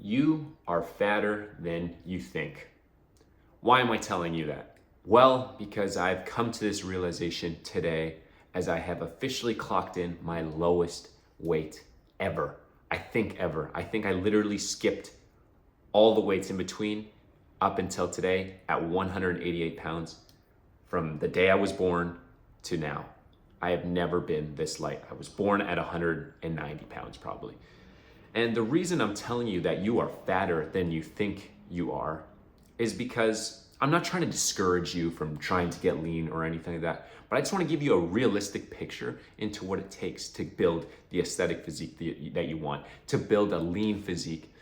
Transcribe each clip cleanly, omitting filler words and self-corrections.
You are fatter than you think. Why am I telling you that? Well, because I've come to this realization today as I have officially clocked in my lowest weight ever. I think ever. I think I literally skipped all the weights in between up until today at 188 pounds from the day I was born to now. I have never been this light. I was born at 190 pounds probably. And the reason I'm telling you that you are fatter than you think you are is because I'm not trying to discourage you from trying to get lean or anything like that, but I just want to give you a realistic picture into what it takes to build the aesthetic physique that you want, to build a lean physique,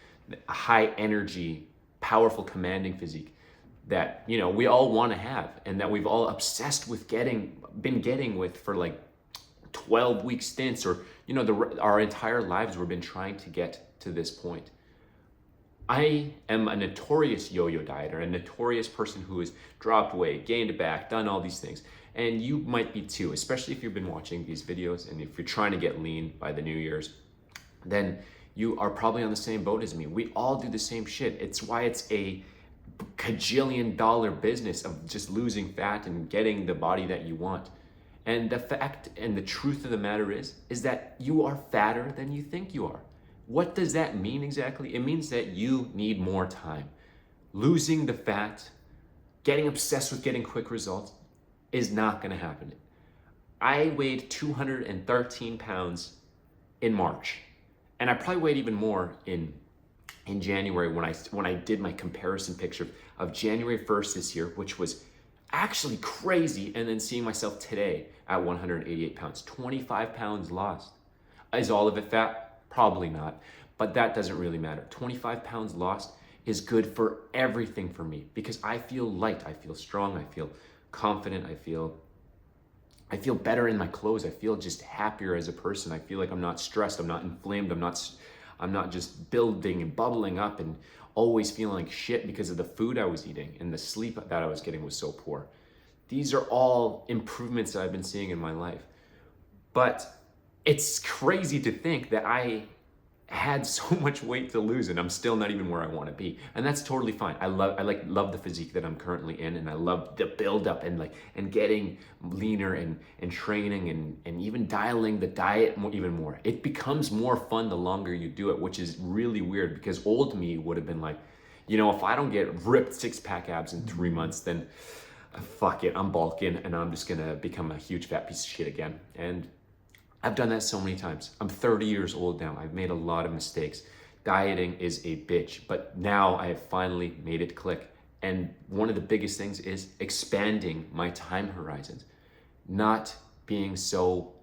a high energy, powerful, commanding physique that, you know, we all want to have and that we've all obsessed with been getting with for like 12-week stints, or you know, our entire lives we've been trying to get to this point. I am a notorious yo-yo dieter, a notorious person who has dropped weight, gained it back, done all these things. And you might be too, especially if you've been watching these videos and if you're trying to get lean by the New Year's, then you are probably on the same boat as me. We all do the same shit. It's why it's a $1 gajillion business of just losing fat and getting the body that you want. And the fact and the truth of the matter is that you are fatter than you think you are. What does that mean exactly? It means that you need more time. Losing the fat, getting obsessed with getting quick results is not gonna happen. I weighed 213 pounds in March, and I probably weighed even more in January when I did my comparison picture of January 1st this year, which was actually crazy, and then seeing myself today at 188 pounds, 25 pounds lost. Is all of it fat? Probably not, but that doesn't really matter. 25 pounds lost is good for everything for me because I feel light, I feel strong, I feel confident, I feel better in my clothes. I feel just happier as a person. I feel like I'm not stressed, I'm not inflamed, I'm not just building and bubbling up and always feeling like shit because of the food I was eating and the sleep that I was getting was so poor. These are all improvements that I've been seeing in my life. But it's crazy to think that I had so much weight to lose and I'm still not even where I want to be. And that's totally fine. I love the physique that I'm currently in, and I love the build up and getting leaner and training and even dialing the diet even more. It becomes more fun the longer you do it, which is really weird because old me would have been like, you know, if I don't get ripped 6-pack abs in 3 months, then fuck it, I'm bulking and I'm just gonna become a huge fat piece of shit again. And I've done that so many times. I'm 30 years old now. I've made a lot of mistakes. Dieting is a bitch, but now I have finally made it click. And one of the biggest things is expanding my time horizons, not being so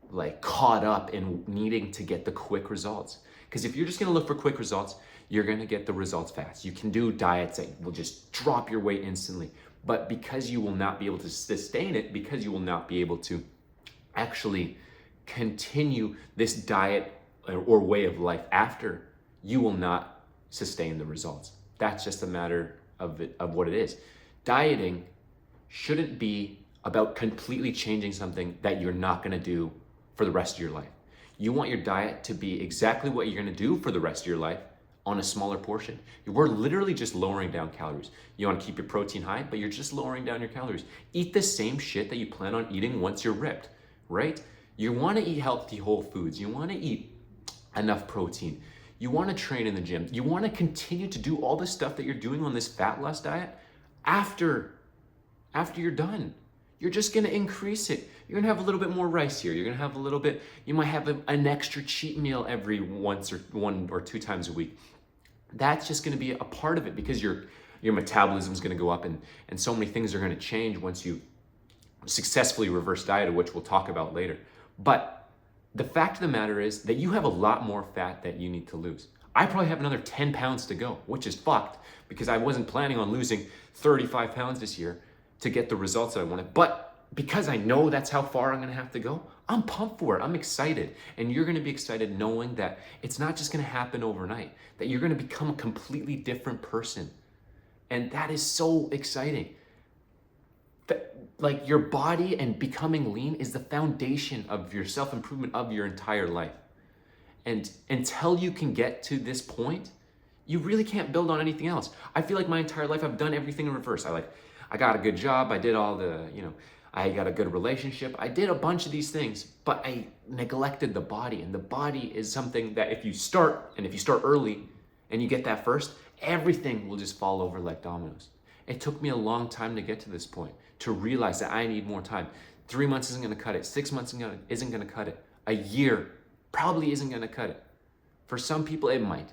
like caught up in needing to get the quick results. Because if you're just gonna look for quick results, you're gonna get the results fast. You can do diets that will just drop your weight instantly, but because you will not be able to sustain it, because you will not be able to actually continue this diet or way of life after, you will not sustain the results. That's just a matter of what it is. Dieting shouldn't be about completely changing something that you're not going to do for the rest of your life. You want your diet to be exactly what you're going to do for the rest of your life on a smaller portion. We're literally just lowering down calories. You want to keep your protein high, but you're just lowering down your calories. Eat the same shit that you plan on eating once you're ripped. Right? You want to eat healthy whole foods. You want to eat enough protein. You want to train in the gym. You want to continue to do all the stuff that you're doing on this fat loss diet after you're done. You're just going to increase it. You're going to have a little bit more rice here. You're going to have a little bit, you might have an extra cheat meal every one or two times a week. That's just going to be a part of it because your metabolism is going to go up and so many things are going to change once you successfully reverse diet, which we'll talk about later. But the fact of the matter is that you have a lot more fat that you need to lose. I probably have another 10 pounds to go, which is fucked because I wasn't planning on losing 35 pounds this year to get the results that I wanted. But because I know that's how far I'm gonna have to go, I'm pumped for it. I'm excited. And you're gonna be excited knowing that it's not just gonna happen overnight, that you're gonna become a completely different person. And that is so exciting. Like your body and becoming lean is the foundation of your self-improvement of your entire life. And until you can get to this point, you really can't build on anything else. I feel like my entire life I've done everything in reverse. I got a good job, I did all the, I got a good relationship. I did a bunch of these things, but I neglected the body. And the body is something that if you start early and you get that first, everything will just fall over like dominoes. It took me a long time to get to this point, to realize that I need more time. 3 months isn't gonna cut it. 6 months isn't gonna cut it. A year probably isn't gonna cut it. For some people, it might.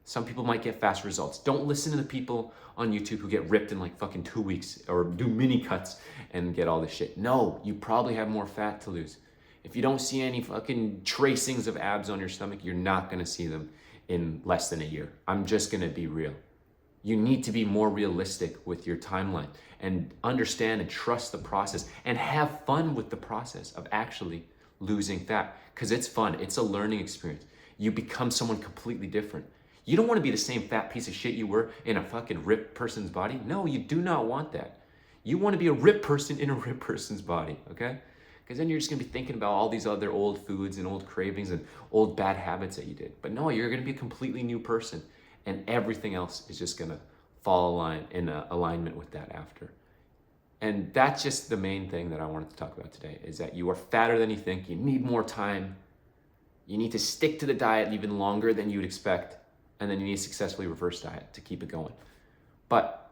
Some people might get fast results. Don't listen to the people on YouTube who get ripped in like fucking 2 weeks or do mini cuts and get all this shit. No, you probably have more fat to lose. If you don't see any fucking tracings of abs on your stomach, you're not gonna see them in less than a year. I'm just gonna be real. You need to be more realistic with your timeline and understand and trust the process and have fun with the process of actually losing fat, because it's fun. It's a learning experience. You become someone completely different. You don't want to be the same fat piece of shit you were in a fucking ripped person's body. No, you do not want that. You want to be a ripped person in a ripped person's body, okay? Because then you're just going to be thinking about all these other old foods and old cravings and old bad habits that you did. But no, you're going to be a completely new person, and everything else is just going to fall in alignment with that after. And that's just the main thing that I wanted to talk about today, is that you are fatter than you think. You need more time. You need to stick to the diet even longer than you would expect. And then you need a successfully reverse diet to keep it going. But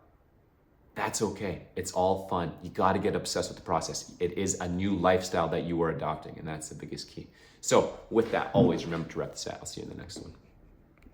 that's okay. It's all fun. You got to get obsessed with the process. It is a new lifestyle that you are adopting, and that's the biggest key. So with that, always remember to rep the set. I'll see you in the next one.